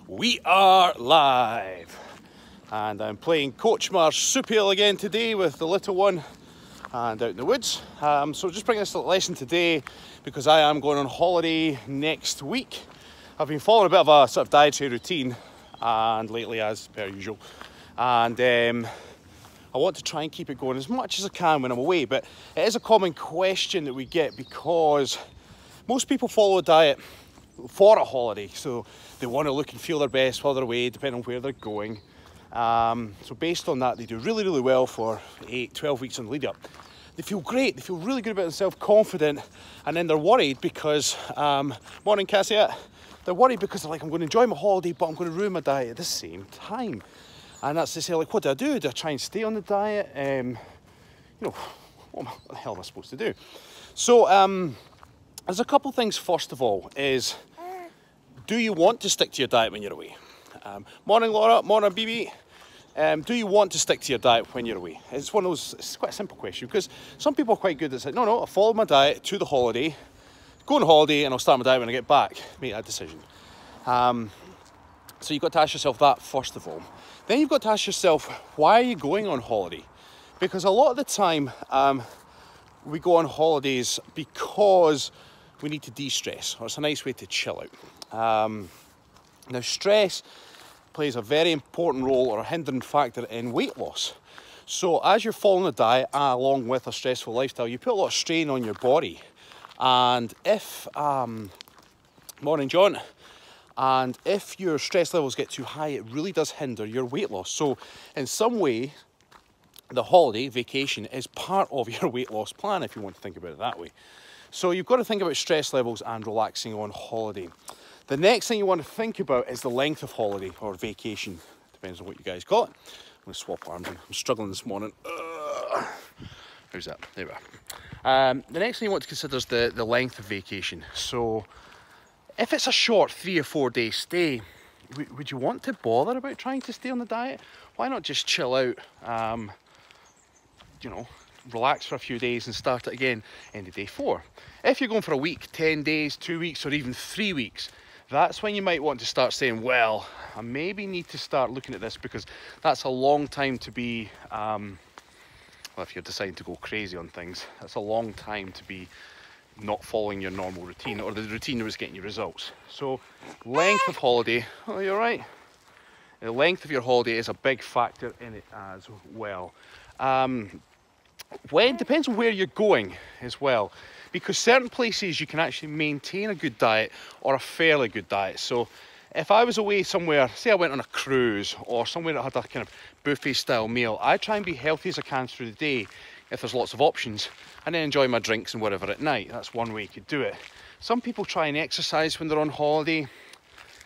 We are live, and I'm playing Coach Marsupial again today with the little one and out in the woods. So just bringing this lesson today because I am going on holiday next week. I've been following a bit of a sort of dietary routine and lately as per usual, and I want to try and keep it going as much as I can when I'm away. But it is a common question that we get because most people follow a diet for a holiday, so they want to look and feel their best while they're away, depending on where they're going. So based on that, they do really well for 8-12 weeks on the lead up. They feel great, they feel really good about themselves, confident, and then they're worried because, morning Cassia, they're worried because they're like, I'm going to enjoy my holiday, but I'm going to ruin my diet at the same time. And that's to say, like, what do I do? Do I try and stay on the diet? What the hell am I supposed to do? So there's a couple things. First of all is, do you want to stick to your diet when you're away? Morning Laura, morning BB. Do you want to stick to your diet when you're away? It's one of those, it's quite a simple question because some people are quite good at saying, no, I follow my diet to the holiday, go on holiday and I'll start my diet when I get back. Make that decision. So you've got to ask yourself that first of all. Then you've got to ask yourself, why are you going on holiday? Because a lot of the time we go on holidays because we need to de-stress, or it's a nice way to chill out. Now stress plays a very important role or a hindering factor in weight loss. So as you're following a diet along with a stressful lifestyle, you put a lot of strain on your body. And if, morning John, and if your stress levels get too high, it really does hinder your weight loss. So in some way, the holiday, vacation, is part of your weight loss plan, if you want to think about it that way. So you've got to think about stress levels and relaxing on holiday. The next thing you want to think about is the length of holiday or vacation. Depends on what you guys call it. I'm going to swap arms. I'm struggling this morning. How's that? There we are. The next thing you want to consider is the length of vacation. So if it's a short 3 or 4 day stay, would you want to bother about trying to stay on the diet? Why not just chill out, relax for a few days and start it again into day 4. If you're going for a week, 10 days, 2 weeks, or even 3 weeks, that's when you might want to start saying, well, I maybe need to start looking at this because that's a long time to be, well, if you're deciding to go crazy on things, that's a long time to be not following your normal routine or the routine that was getting you results. So length of holiday, oh, you're right. The length of your holiday is a big factor in it as well. When depends on where you're going as well, because certain places you can actually maintain a good diet or a fairly good diet. So if I was away somewhere, say I went on a cruise or somewhere that had a kind of buffet style meal, I try and be healthy as I can through the day if there's lots of options, and then enjoy my drinks and whatever at night. That's one way you could do it. Some people try and exercise when they're on holiday.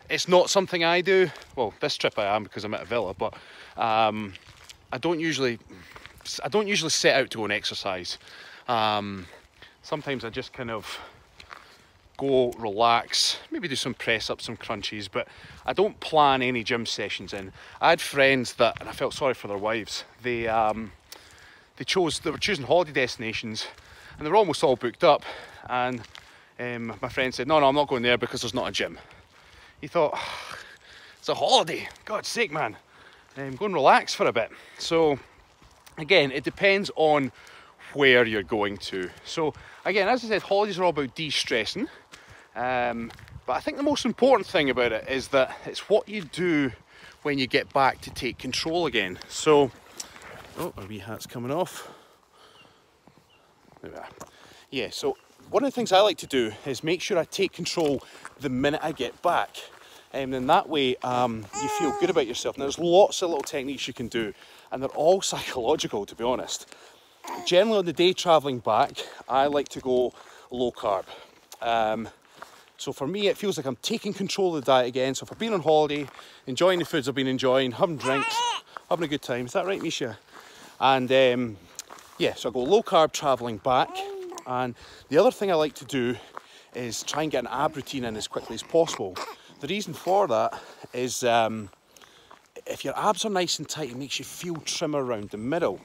It's not something I do. Well, this trip I am because I'm at a villa, but I don't usually set out to go and exercise. Sometimes I just kind of go relax, maybe do some press ups, some crunches, but I don't plan any gym sessions in. I had friends that, and I felt sorry for their wives, they were choosing holiday destinations and they were almost all booked up, and my friend said, no, I'm not going there because there's not a gym. He thought, it's a holiday, God's sake, man, go and relax for a bit. So again, it depends on where you're going to. So again, as I said, holidays are all about de-stressing, but I think the most important thing about it is that it's what you do when you get back to take control again. So, oh, our wee hat's coming off. There we are. Yeah, so one of the things I like to do is make sure I take control the minute I get back. And then that way you feel good about yourself. And there's lots of little techniques you can do, and they're all psychological, to be honest. Generally on the day travelling back, I like to go low carb. So for me, it feels like I'm taking control of the diet again. So if I've been on holiday, enjoying the foods I've been enjoying, having drinks, having a good time. Is that right, Misha? And yeah, so I go low carb travelling back. And the other thing I like to do is try and get an ab routine in as quickly as possible. The reason for that is if your abs are nice and tight, it makes you feel trimmer around the middle.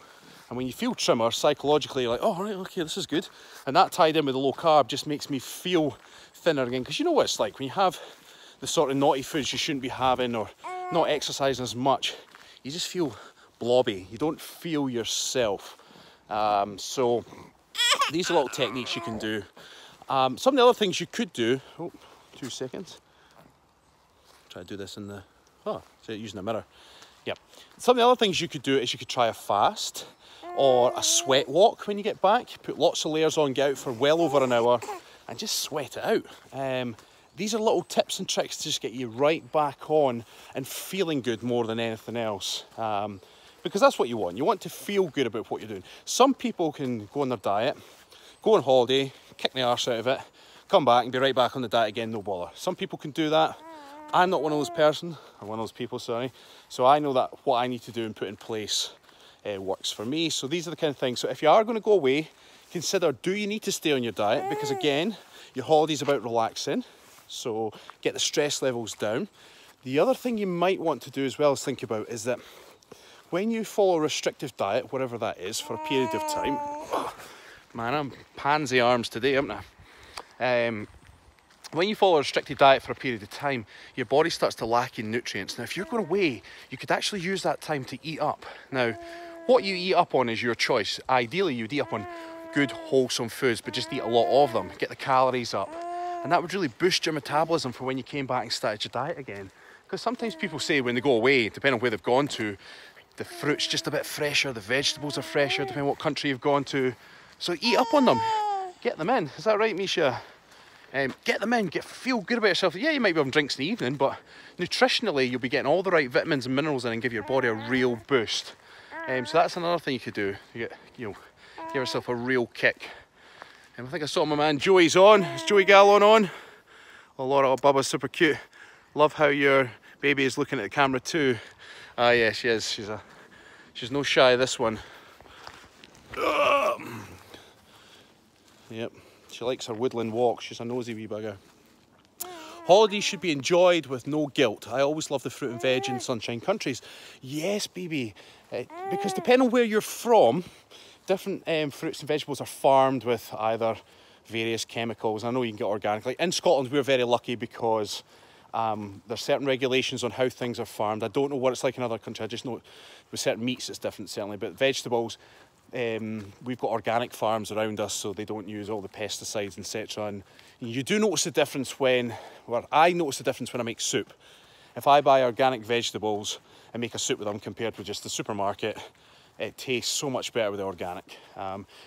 And when you feel trimmer, psychologically, you're like, oh, right, okay, this is good. And that tied in with the low carb just makes me feel thinner again. Because you know what it's like when you have the sort of naughty foods you shouldn't be having, or not exercising as much, you just feel blobby. You don't feel yourself. So these are little techniques you can do. Some of the other things you could do, oh, 2 seconds. Try to do this in the, oh, so using a mirror. Yep. Some of the other things you could do is you could try a fast or a sweat walk when you get back. Put lots of layers on, get out for well over an hour and just sweat it out. These are little tips and tricks to just get you right back on and feeling good more than anything else. Because that's what you want. You want to feel good about what you're doing. Some people can go on their diet, go on holiday, kick the arse out of it, come back and be right back on the diet again, no bother. Some people can do that. I'm not one of those people, sorry. So I know that what I need to do and put in place works for me. So these are the kind of things. So if you are going to go away, consider, do you need to stay on your diet? Because again, your holiday's about relaxing. So get the stress levels down. The other thing you might want to do as well as think about is that when you follow a restrictive diet, whatever that is, for a period of time, oh, man, I'm pansy arms today, haven't I? When you follow a restricted diet for a period of time, your body starts to lack in nutrients. Now, if you're going away, you could actually use that time to eat up. Now, what you eat up on is your choice. Ideally, you'd eat up on good, wholesome foods, but just eat a lot of them. Get the calories up. And that would really boost your metabolism for when you came back and started your diet again. Because sometimes people say when they go away, depending on where they've gone to, the fruit's just a bit fresher, the vegetables are fresher, depending on what country you've gone to. So eat up on them. Get them in. Is that right, Misha? Get them in, feel good about yourself. Yeah, you might be having drinks in the evening, but nutritionally, you'll be getting all the right vitamins and minerals in and give your body a real boost. So that's another thing you could do. Give yourself a real kick. I think I saw my man Joey's on. Is Joey Gallon on? Oh, Laura, oh, Bubba's super cute. Love how your baby is looking at the camera too. Ah, yeah, she is. She's no shy, this one. Yep. She likes her woodland walks. She's a nosy wee bugger. Holidays should be enjoyed with no guilt. I always love the fruit and veg in sunshine countries. Yes, baby. Because depending on where you're from, different fruits and vegetables are farmed with either various chemicals. I know you can get organic. Like in Scotland, we're very lucky because there's certain regulations on how things are farmed. I don't know what it's like in other countries. I just know with certain meats it's different, certainly. But vegetables, we've got organic farms around us, so they don't use all the pesticides, etc. And you do notice the difference when, well, I notice the difference when I make soup. If I buy organic vegetables and make a soup with them compared with just the supermarket, it tastes so much better with the organic.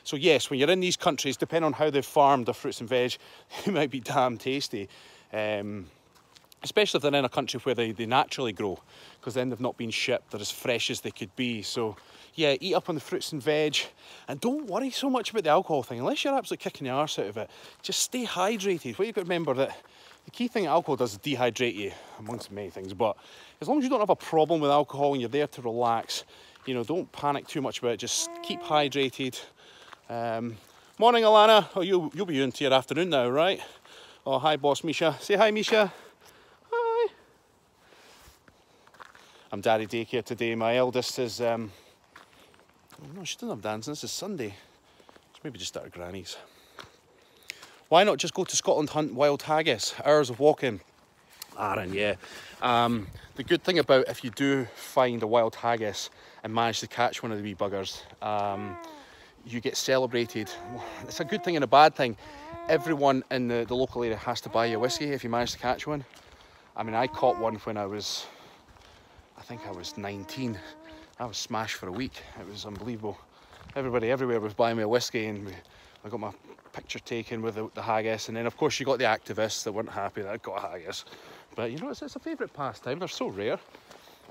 So yes, when you're in these countries, depending on how they've farmed their fruits and veg, they might be damn tasty. Especially if they're in a country where they naturally grow, because then they've not been shipped, they're as fresh as they could be. So yeah, eat up on the fruits and veg, and don't worry so much about the alcohol thing, unless you're absolutely kicking the arse out of it. Just stay hydrated. What you've got to remember that the key thing alcohol does is dehydrate you, amongst many things, but as long as you don't have a problem with alcohol and you're there to relax, you know, don't panic too much about it, just keep hydrated. Morning, Alana. Oh, you'll be into your afternoon now, right? Oh, hi, boss Misha. Say hi, Misha. Hi. I'm daddy daycare today. My eldest is, oh no, she doesn't have dancing. This is Sunday. She's maybe just at her granny's. Why not just go to Scotland, hunt wild haggis? Hours of walking. Aaron, yeah. The good thing about if you do find a wild haggis and manage to catch one of the wee buggers, you get celebrated. It's a good thing and a bad thing. Everyone in the local area has to buy you a whiskey if you manage to catch one. I mean, I caught one when I think I was 19. I was smashed for a week. It was unbelievable. Everybody everywhere was buying me a whiskey, and I got my picture taken with the haggis. And then of course you got the activists that weren't happy that I got a haggis. But you know, it's a favourite pastime. They're so rare.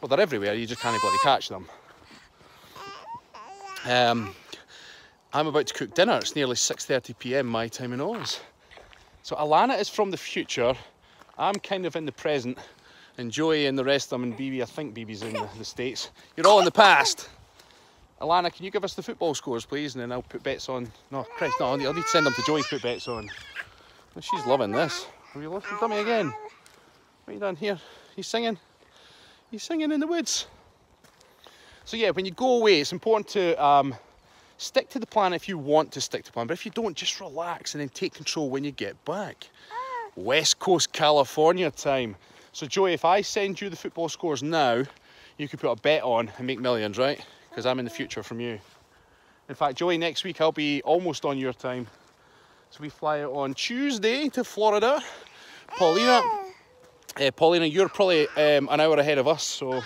Well, they're everywhere, you just can't bloody catch them. I'm about to cook dinner. It's nearly 6:30 PM my time in Oz. So Alana is from the future. I'm kind of in the present. And Joey and the rest of them, and BB, I think BB's in the States. You're all in the past. Alana, can you give us the football scores, please? And then I'll put bets on. No, Christ, no, I'll need to send them to Joey to put bets on. Oh, she's loving this. Have you lifted dummy again? What have you done here? He's singing. He's singing in the woods. So yeah, when you go away, it's important to stick to the plan if you want to stick to the plan. But if you don't, just relax and then take control when you get back. West Coast California time. So Joey, if I send you the football scores now, you could put a bet on and make millions, right? Because I'm in the future from you. In fact, Joey, next week I'll be almost on your time. So we fly out on Tuesday to Florida. Paulina, you're probably an hour ahead of us, so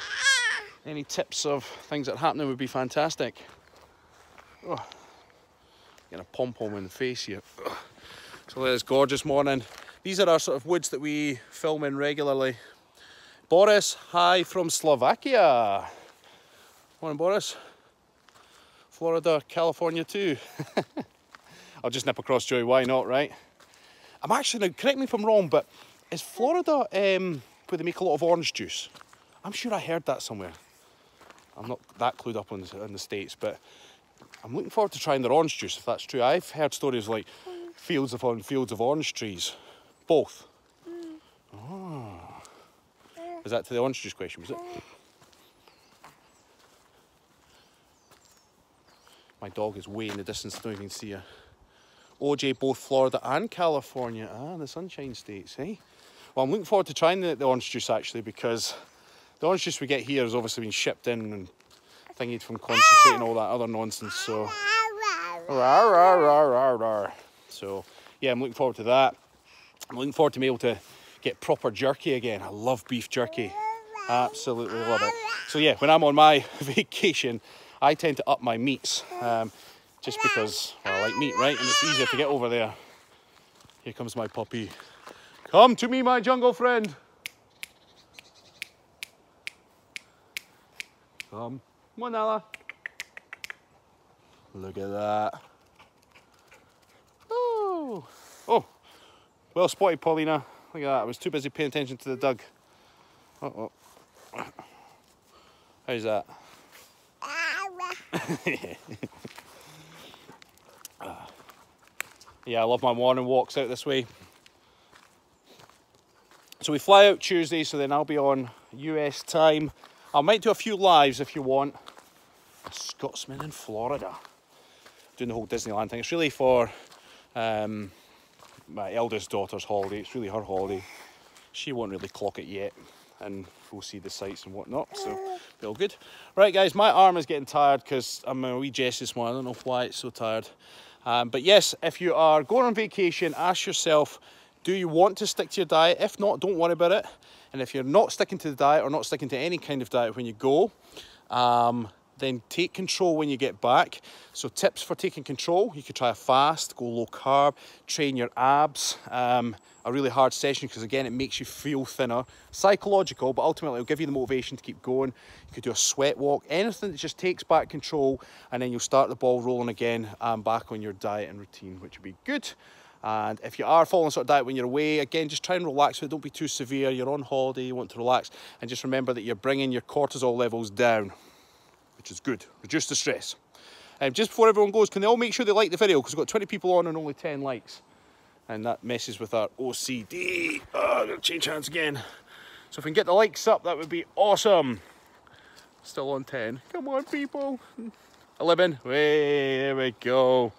any tips of things that are happening would be fantastic. Oh, getting a pom-pom in the face here. Oh. So it's gorgeous morning. These are our sort of woods that we film in regularly. Boris, hi from Slovakia. Morning, Boris. Florida, California too. I'll just nip across, Joey, why not, right? I'm actually, now correct me if I'm wrong, but is Florida where they make a lot of orange juice? I'm sure I heard that somewhere. I'm not that clued up on the States, but I'm looking forward to trying their orange juice, if that's true. I've heard stories like fields upon fields of orange trees. Both. Oh. Is that to the orange juice question, was it? My dog is way in the distance, I don't even see her. OJ, both Florida and California. Ah, the Sunshine States, eh? Well, I'm looking forward to trying the orange juice actually, because the orange juice we get here has obviously been shipped in and thingied from concentrate and all that other nonsense, so... So, yeah, I'm looking forward to that. I'm looking forward to being able to get proper jerky again. I love beef jerky. Absolutely love it. So yeah, when I'm on my vacation, I tend to up my meats. Just because, well, I like meat, right? And it's easier to get over there. Here comes my puppy. Come to me, my jungle friend. Come on, Nala. Look at that. Oh. Oh. Well spotted, Paulina. Look at that. I was too busy paying attention to the dug. Uh-oh. How's that? Yeah, I love my morning walks out this way. So we fly out Tuesday, so then I'll be on US time. I might do a few lives if you want. A Scotsman in Florida. Doing the whole Disneyland thing. It's really for my eldest daughter's holiday. It's really her holiday. She won't really clock it yet, and we'll see the sights and whatnot, so be all good. Right guys, my arm is getting tired because I'm a wee Jess this morning. I don't know why it's so tired. But yes, if you are going on vacation, ask yourself, do you want to stick to your diet? If not, don't worry about it. And if you're not sticking to the diet or not sticking to any kind of diet when you go, then take control when you get back. So tips for taking control: you could try a fast, go low carb, train your abs. A really hard session because again it makes you feel thinner. Psychological, but ultimately it'll give you the motivation to keep going. You could do a sweat walk, anything that just takes back control, and then you'll start the ball rolling again back on your diet and routine, which would be good. And if you are following a sort of diet when you're away, again, just try and relax with it. Don't be too severe. You're on holiday, you want to relax, and just remember that you're bringing your cortisol levels down, which is good. Reduce the stress. Just before everyone goes, can they all make sure they like the video? Because we've got 20 people on and only 10 likes. And that messes with our OCD. Oh, I'm going to change hands again. So if we can get the likes up, that would be awesome. Still on 10. Come on, people. 11. Way, there we go.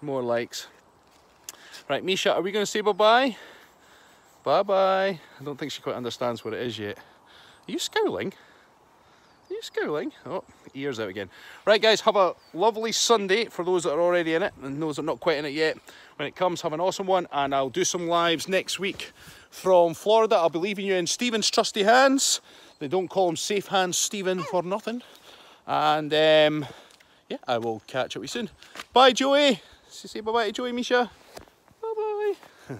More likes. Right, Misha, are we going to say bye-bye? Bye-bye. I don't think she quite understands what it is yet. Are you scowling? Are you scowling? Oh, ears out again. Right, guys, have a lovely Sunday for those that are already in it, and those that are not quite in it yet. When it comes, have an awesome one, and I'll do some lives next week from Florida. I'll be leaving you in Stephen's trusty hands. They don't call him Safe Hands Stephen for nothing. And yeah, I will catch up with you soon. Bye, Joey. Say bye-bye to Joey, Misha. Bye-bye.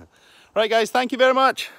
Right, guys, thank you very much.